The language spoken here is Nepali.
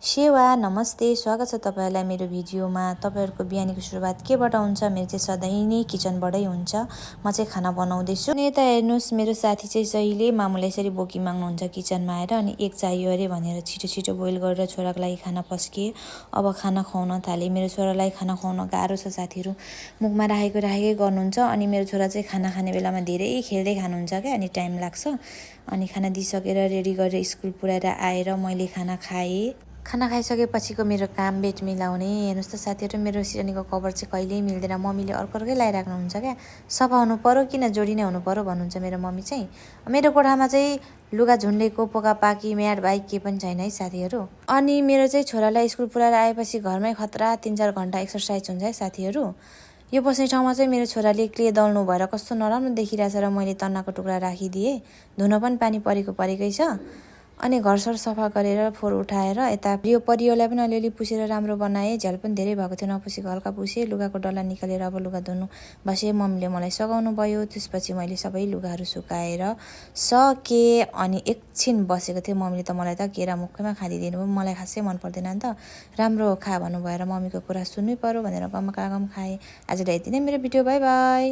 सेवा नमस्ते स्वागत छ तपाईहरुलाई मेरो भिडियोमा। तपाईहरुको बिहानीको सुरुवात केबाट हुन्छ? मेरो चाहिँ सधैँ नै किचनबाटै हुन्छ। म चाहिँ खाना बनाउँदै छु। अनि यता हेर्नुस्, मेरो साथी चाहिँ जहिले मामुले यसरी बोकी माग्नुहुन्छ किचनमा आएर। अनि एक चाहियो अरे भनेर छिटो छिटो बोइल गरेर छोराको लागि खाना पस्किए। अब खाना खुवाउन थाले। मेरो छोरालाई खाना खुवाउन गाह्रो छ साथीहरु। मुखमा राखेकै गर्नुहुन्छ। अनि मेरो छोरा चाहिँ खाना खाने बेलामा धेरै खेल्दै खानुहुन्छ के, अनि टाइम लाग्छ। अनि खाना दिइसकेर रेडी गरेर स्कुल पुर्याएर आएर मैले खाना खाए। खाना खाइसकेपछिको मेरो काम बेट मिलाउने। हेर्नुस् त साथीहरु, मेरो सिरानीको कभर चाहिँ कहिल्यै मिल्दैन। मम्मीले अर्कै लगाइराख्नुहुन्छ क्या। सफा हुनु पर्यो किन जोडिनै हुनु पर्यो भन्नुहुन्छ मेरो मम्मी चाहिँ। मेरो कोठामा चाहिँ लुगा झुन्डेको पोकापाकी म्याट बाइक के पनि छैन है साथीहरु। अनि मेरो चाहिँ छोरालाई स्कुल पुर्याएर आएपछि घरमै खतरा 3-4 घण्टा एक्सरसाइज हुन्छ है साथीहरु। यो बस्ने ठाउँमा चाहिँ मेरो छोराले क्ले दल्नु भएर कस्तो नराम्रो देखिरहेछ र मैले तन्नाको टुक्रा राखिदिए। धुन पनि पानी परेकै छ। अनि घरसर सफा गरेर फोहोर उठाएर यता परियोलाई पनि अलिअलि पुसेर राम्रो बनाए। झ्याल पनि धेरै भएको थियो, नपुसेको हल्का पुसे। लुगाको डल्ला निकालेर अब लुगा धुनु बसे। मम्मीले मलाई सघाउनु भयो। त्यसपछि मैले सबै लुगाहरू सुकाएर सके। अनि एकछिन बसेको थिएँ। मम्मीले त मलाई त केरा मुखैमा खादिदिनु भयो। मलाई खासै मन पर्दैन नि त। राम्रो खा भन्नु भएर मम्मीको कुरा सुन्नै पर्यो भनेर गम खाए। आजलाई यति नै मेरो भिडियो। Bye bye.